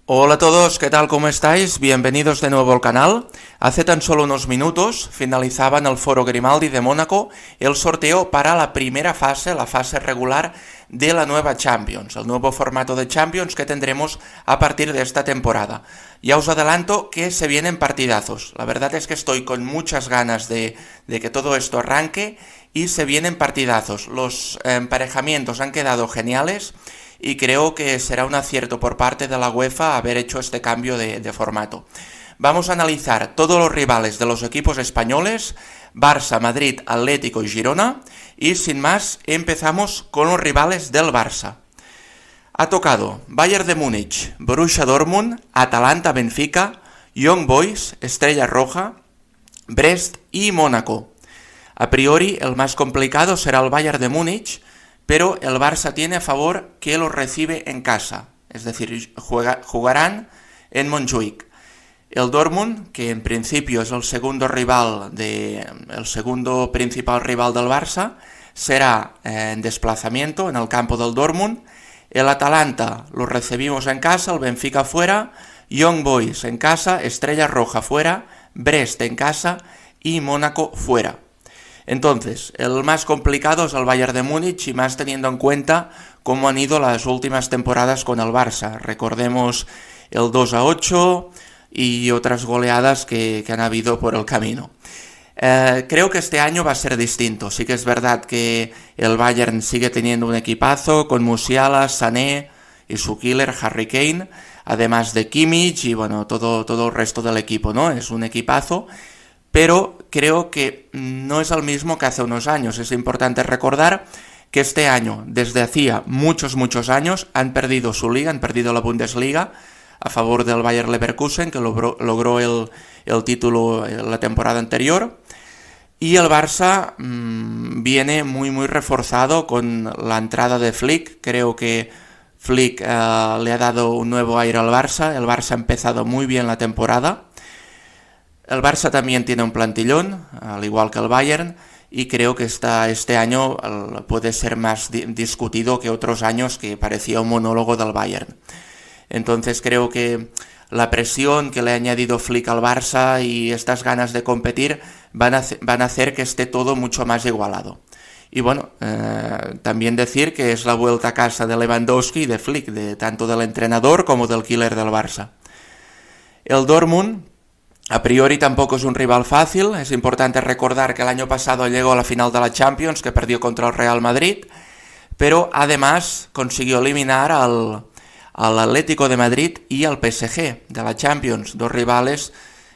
Hola a todos, ¿qué tal? ¿Cómo estáis? Bienvenidos de nuevo al canal. Hace tan solo unos minutos finalizaba en el Foro Grimaldi de Mónaco el sorteo para la primera fase, la fase regular de la nueva Champions, el nuevo formato de Champions que tendremos a partir de esta temporada. Ya os adelanto que se vienen partidazos. La verdad es que estoy con muchas ganas de que todo esto arranque y se vienen partidazos. Los emparejamientos han quedado geniales. Y creo que será un acierto por parte de la UEFA haber hecho este cambio de formato. Vamos a analizar todos los rivales de los equipos españoles, Barça, Madrid, Atlético y Girona, y sin más empezamos con los rivales del Barça. Ha tocado Bayern de Múnich, Borussia Dortmund, Atalanta, Benfica, Young Boys, Estrella Roja, Brest y Mónaco. A priori el más complicado será el Bayern de Múnich, pero el Barça tiene a favor que lo recibe en casa, es decir, jugarán en Montjuïc. El Dortmund, que en principio es el segundo principal rival del Barça, será en desplazamiento en el campo del Dortmund. El Atalanta lo recibimos en casa, el Benfica fuera, Young Boys en casa, Estrella Roja fuera, Brest en casa y Mónaco fuera. Entonces, el más complicado es el Bayern de Múnich y más teniendo en cuenta cómo han ido las últimas temporadas con el Barça. Recordemos el 2-8 y otras goleadas que han habido por el camino. Creo que este año va a ser distinto. Sí que es verdad que el Bayern sigue teniendo un equipazo con Musiala, Sané y su killer Harry Kane, además de Kimmich y bueno, todo el resto del equipo, ¿no? Es un equipazo. Pero creo que no es el mismo que hace unos años. Es importante recordar que este año, desde hacía muchos años, han perdido su liga, han perdido la Bundesliga a favor del Bayer Leverkusen, que logró el título la temporada anterior. Y el Barça viene muy reforzado con la entrada de Flick. Creo que Flick le ha dado un nuevo aire al Barça. El Barça ha empezado muy bien la temporada. El Barça también tiene un plantillón, al igual que el Bayern, y creo que este año puede ser más discutido que otros años que parecía un monólogo del Bayern. Entonces creo que la presión que le ha añadido Flick al Barça y estas ganas de competir van a hacer que esté todo mucho más igualado. Y bueno, también decir que es la vuelta a casa de Lewandowski y de Flick, tanto del entrenador como del killer del Barça. El Dortmund a priori tampoco es un rival fácil. Es importante recordar que el año pasado llegó a la final de la Champions, que perdió contra el Real Madrid, pero además consiguió eliminar al Atlético de Madrid y al PSG de la Champions, dos rivales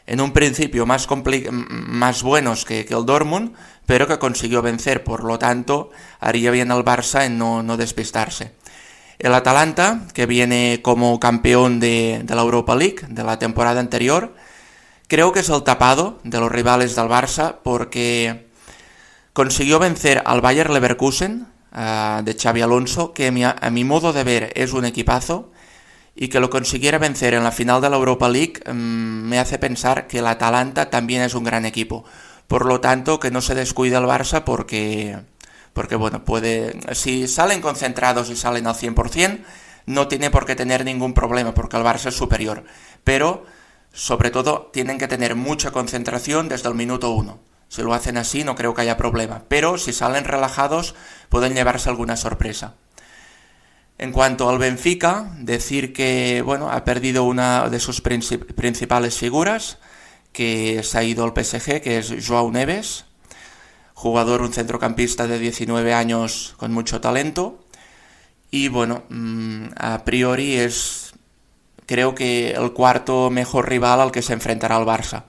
en un principio más buenos que el Dortmund, pero que consiguió vencer. Por lo tanto, haría bien al Barça en no despistarse. El Atalanta, que viene como campeón de la Europa League de la temporada anterior, creo que es el tapado de los rivales del Barça porque consiguió vencer al Bayer Leverkusen de Xabi Alonso, que a mi modo de ver es un equipazo, y que lo consiguiera vencer en la final de la Europa League me hace pensar que el Atalanta también es un gran equipo. Por lo tanto, que no se descuide el Barça porque bueno, si salen concentrados y salen al 100%, no tiene por qué tener ningún problema porque el Barça es superior. Pero sobre todo, tienen que tener mucha concentración desde el minuto 1. Si lo hacen así, no creo que haya problema. Pero si salen relajados, pueden llevarse alguna sorpresa. En cuanto al Benfica, decir que bueno, ha perdido una de sus principales figuras, que se ha ido al PSG, que es João Neves, un centrocampista de 19 años con mucho talento. Y bueno, a priori creo que el cuarto mejor rival al que se enfrentará el Barça.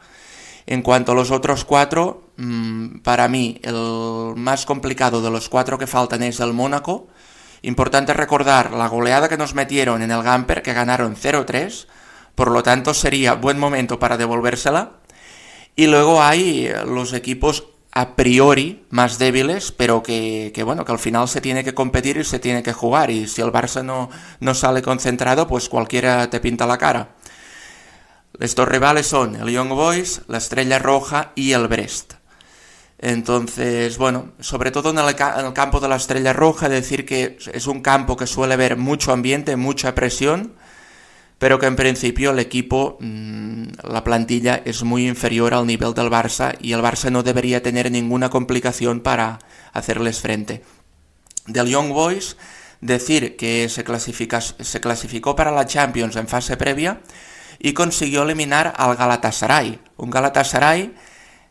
En cuanto a los otros cuatro, para mí el más complicado de los cuatro que faltan es el Mónaco. Importante recordar la goleada que nos metieron en el Gamper, que ganaron 0-3, por lo tanto sería buen momento para devolvérsela. Y luego hay los equipos a priori más débiles, pero que al final se tiene que competir y se tiene que jugar, y si el Barça no sale concentrado, pues cualquiera te pinta la cara. Estos rivales son el Young Boys, la Estrella Roja y el Brest. Entonces, bueno, sobre todo en el campo de la Estrella Roja, decir que es un campo que suele haber mucho ambiente, mucha presión, pero que en principio el equipo, la plantilla es muy inferior al nivel del Barça y el Barça no debería tener ninguna complicación para hacerles frente. Del Young Boys, decir que se clasificó para la Champions en fase previa y consiguió eliminar al Galatasaray, un Galatasaray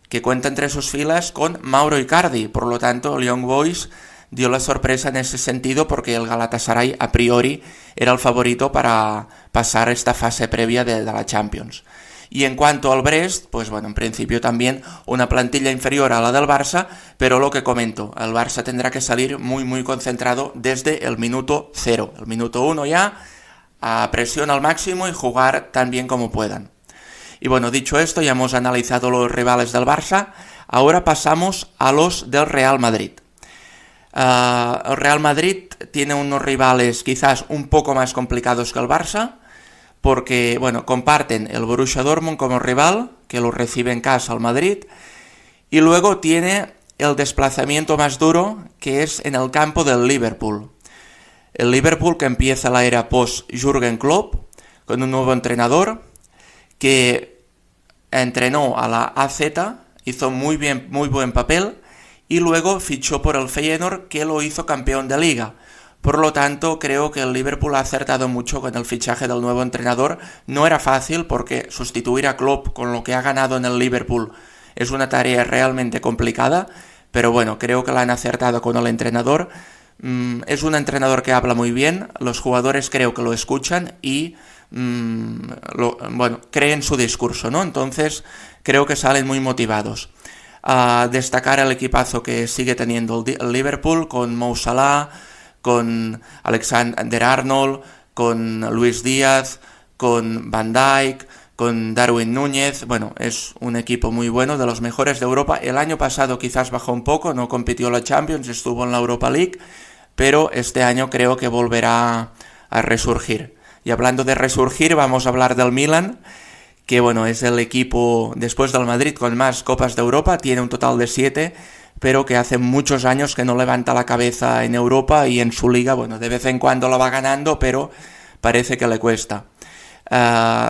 que cuenta entre sus filas con Mauro Icardi. Por lo tanto, el Young Boys dio la sorpresa en ese sentido porque el Galatasaray a priori era el favorito para pasar esta fase previa de la Champions. Y en cuanto al Brest, pues bueno, en principio también una plantilla inferior a la del Barça, pero lo que comento, el Barça tendrá que salir muy concentrado desde el minuto 0. El minuto 1 ya, a presión al máximo y jugar tan bien como puedan. Y bueno, dicho esto, ya hemos analizado los rivales del Barça, ahora pasamos a los del Real Madrid. El Real Madrid tiene unos rivales quizás un poco más complicados que el Barça, porque, bueno, comparten el Borussia Dortmund como rival, que lo recibe en casa al Madrid, y luego tiene el desplazamiento más duro, que es en el campo del Liverpool. El Liverpool que empieza la era post-Jürgen Klopp, con un nuevo entrenador, que entrenó a la AZ, hizo muy buen papel, y luego fichó por el Feyenoord, que lo hizo campeón de Liga. Por lo tanto, creo que el Liverpool ha acertado mucho con el fichaje del nuevo entrenador. No era fácil porque sustituir a Klopp con lo que ha ganado en el Liverpool es una tarea realmente complicada, pero bueno, creo que la han acertado con el entrenador. Es un entrenador que habla muy bien, los jugadores creo que lo escuchan y creen su discurso, ¿no? Entonces, creo que salen muy motivados. A destacar el equipazo que sigue teniendo el Liverpool con Mo Salah, con Alexander-Arnold, con Luis Díaz, con Van Dijk, con Darwin Núñez. Bueno, es un equipo muy bueno, de los mejores de Europa. El año pasado quizás bajó un poco, no compitió la Champions, estuvo en la Europa League, pero este año creo que volverá a resurgir. Y hablando de resurgir, vamos a hablar del Milan, que bueno, es el equipo después del Madrid con más Copas de Europa, tiene un total de 7, pero que hace muchos años que no levanta la cabeza en Europa y en su liga, bueno, de vez en cuando la va ganando, pero parece que le cuesta.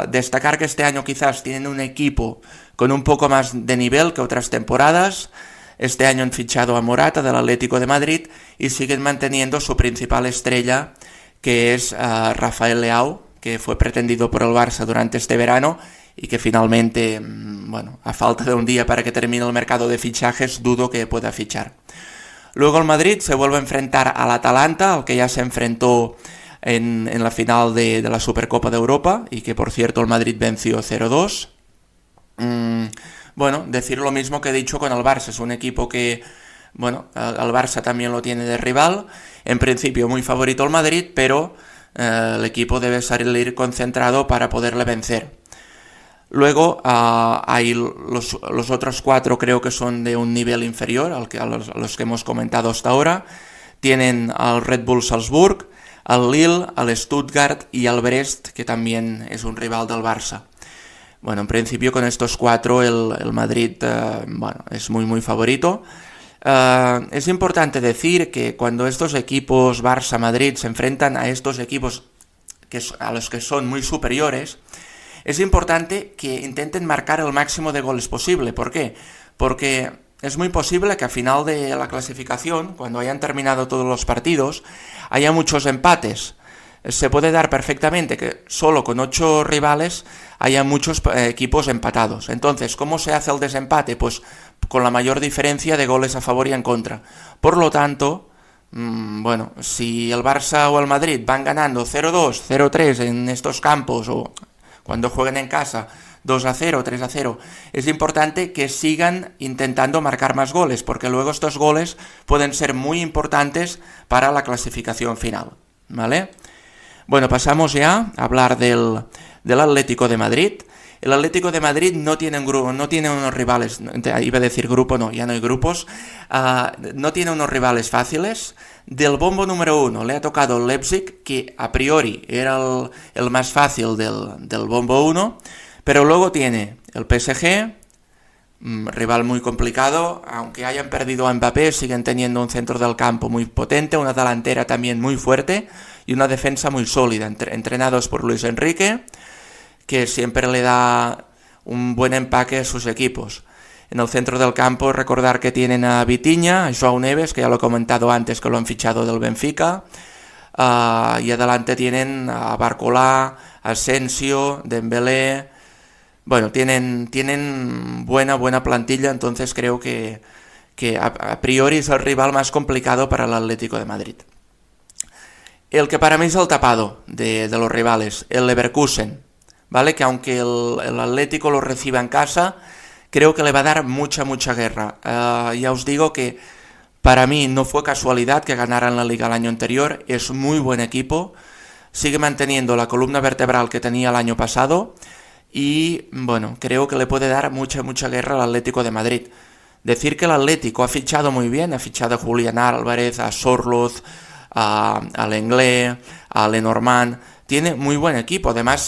Destacar que este año quizás tienen un equipo con un poco más de nivel que otras temporadas. Este año han fichado a Morata del Atlético de Madrid y siguen manteniendo su principal estrella, que es Rafael Leao, que fue pretendido por el Barça durante este verano y que finalmente, bueno, a falta de un día para que termine el mercado de fichajes, dudo que pueda fichar. Luego el Madrid se vuelve a enfrentar al Atalanta, al que ya se enfrentó en la final de la Supercopa de Europa y que, por cierto, el Madrid venció 0-2. Bueno, decir lo mismo que he dicho con el Barça, es un equipo que, bueno, el Barça también lo tiene de rival, en principio muy favorito el Madrid, pero el equipo debe salir concentrado para poderle vencer. Luego hay los otros 4 creo que son de un nivel inferior a los que hemos comentado hasta ahora. Tienen al Red Bull Salzburg, al Lille, al Stuttgart y al Brest, que también es un rival del Barça. Bueno, en principio con estos 4 el Madrid es muy favorito. Es importante decir que cuando estos equipos Barça-Madrid se enfrentan a estos equipos a los que son muy superiores, es importante que intenten marcar el máximo de goles posible. ¿Por qué? Porque es muy posible que a final de la clasificación, cuando hayan terminado todos los partidos, haya muchos empates. Se puede dar perfectamente que solo con 8 rivales haya muchos equipos empatados. Entonces, ¿cómo se hace el desempate? Pues con la mayor diferencia de goles a favor y en contra. Por lo tanto, si el Barça o el Madrid van ganando 0-2, 0-3 en estos campos o cuando jueguen en casa 2-0, 3-0, es importante que sigan intentando marcar más goles, porque luego estos goles pueden ser muy importantes para la clasificación final, ¿vale? Bueno, pasamos ya a hablar del Atlético de Madrid. El Atlético de Madrid no tiene unos rivales, iba a decir grupo, no, ya no hay grupos, no tiene unos rivales fáciles. Del bombo número 1 le ha tocado el Leipzig, que a priori era el más fácil del bombo 1, pero luego tiene el PSG, rival muy complicado, aunque hayan perdido a Mbappé, siguen teniendo un centro del campo muy potente, una delantera también muy fuerte, y una defensa muy sólida, entrenados por Luis Enrique, que siempre le da un buen empaque a sus equipos. En el centro del campo recordar que tienen a Vitinha, a João Neves, que ya lo he comentado antes que lo han fichado del Benfica, y adelante tienen a Barcolá, Asensio, Dembélé. Bueno, tienen buena plantilla, entonces creo que a priori es el rival más complicado para el Atlético de Madrid. El que para mí es el tapado de los rivales, el Leverkusen, ¿vale? Que aunque el Atlético lo reciba en casa, creo que le va a dar mucha guerra. Ya os digo que para mí no fue casualidad que ganaran la Liga el año anterior, es muy buen equipo, sigue manteniendo la columna vertebral que tenía el año pasado y, bueno, creo que le puede dar mucha guerra al Atlético de Madrid. Decir que el Atlético ha fichado muy bien, ha fichado a Julián Álvarez, a Sorloth, a Lenglet, a Lenormand. Tiene muy buen equipo, además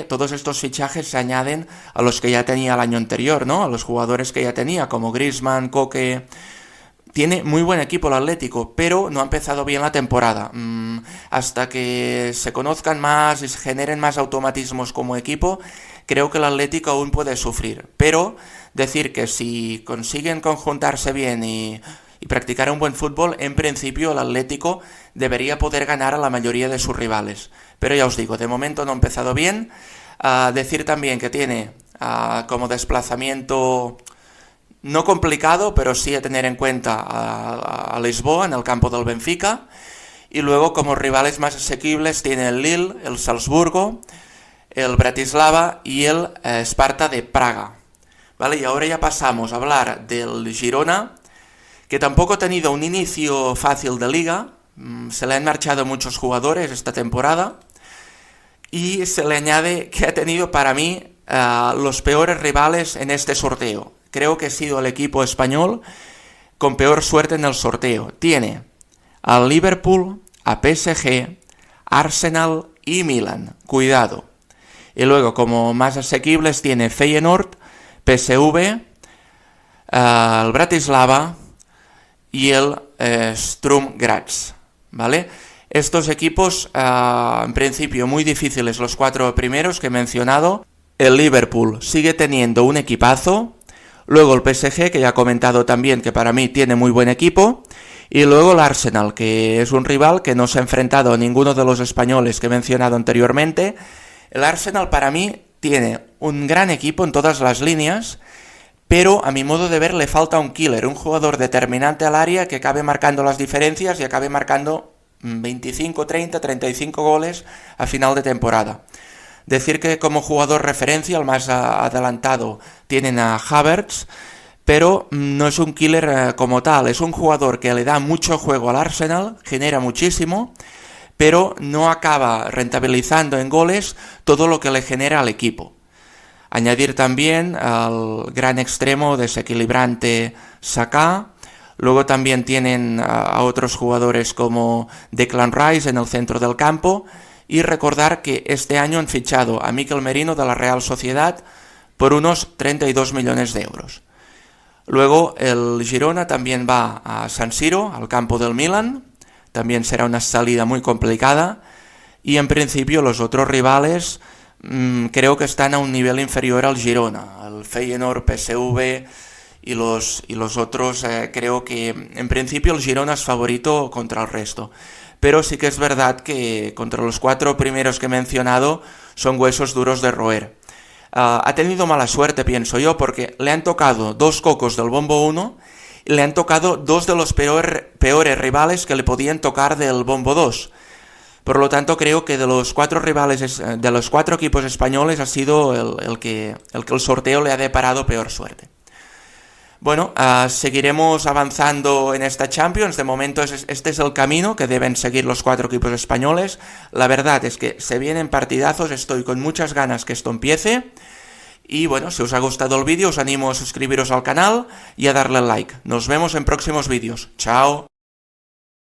todos estos fichajes se añaden a los que ya tenía el año anterior, ¿no? A los jugadores que ya tenía, como Griezmann, Koke. Tiene muy buen equipo el Atlético, pero no ha empezado bien la temporada. Hasta que se conozcan más y se generen más automatismos como equipo, creo que el Atlético aún puede sufrir. Pero decir que si consiguen conjuntarse bien y practicar un buen fútbol, en principio el Atlético debería poder ganar a la mayoría de sus rivales. Pero ya os digo, de momento no ha empezado bien. Decir también que tiene como desplazamiento no complicado, pero sí a tener en cuenta a Lisboa, en el campo del Benfica. Y luego como rivales más asequibles tiene el Lille, el Salzburgo, el Bratislava y el Sparta de Praga. ¿Vale? Y ahora ya pasamos a hablar del Girona, que tampoco ha tenido un inicio fácil de liga. Se le han marchado muchos jugadores esta temporada. Y se le añade que ha tenido para mí los peores rivales en este sorteo. Creo que ha sido el equipo español con peor suerte en el sorteo. Tiene al Liverpool, a PSG, Arsenal y Milan. Cuidado. Y luego, como más asequibles, tiene Feyenoord, PSV, el Bratislava y el Sturm Graz. ¿Vale? Estos equipos, en principio, muy difíciles, los 4 primeros que he mencionado. El Liverpool sigue teniendo un equipazo. Luego el PSG, que ya he comentado también que para mí tiene muy buen equipo. Y luego el Arsenal, que es un rival que no se ha enfrentado a ninguno de los españoles que he mencionado anteriormente. El Arsenal para mí tiene un gran equipo en todas las líneas, pero a mi modo de ver le falta un killer, un jugador determinante al área que acabe marcando las diferencias y acabe marcando 25, 30, 35 goles a final de temporada. Decir que como jugador referencia, el más adelantado, tienen a Havertz, pero no es un killer como tal, es un jugador que le da mucho juego al Arsenal, genera muchísimo, pero no acaba rentabilizando en goles todo lo que le genera al equipo. Añadir también al gran extremo desequilibrante Saka. Luego también tienen a otros jugadores como Declan Rice en el centro del campo. Y recordar que este año han fichado a Mikel Merino de la Real Sociedad por unos 32 millones de euros. Luego el Girona también va a San Siro, al campo del Milan. También será una salida muy complicada. Y en principio los otros rivales creo que están a un nivel inferior al Girona. El Feyenoord, PSV y los otros creo que en principio el Girona es favorito contra el resto. Pero sí que es verdad que contra los 4 primeros que he mencionado son huesos duros de roer. Ha tenido mala suerte, pienso yo, porque le han tocado 2 cocos del bombo 1 y le han tocado 2 de los peores rivales que le podían tocar del bombo 2. Por lo tanto, creo que de los 4 rivales, de los 4 equipos españoles, ha sido el que el sorteo le ha deparado peor suerte. Bueno, seguiremos avanzando en esta Champions. De momento este es el camino que deben seguir los 4 equipos españoles. La verdad es que se vienen partidazos, estoy con muchas ganas que esto empiece. Y bueno, si os ha gustado el vídeo os animo a suscribiros al canal y a darle like. Nos vemos en próximos vídeos. ¡Chao!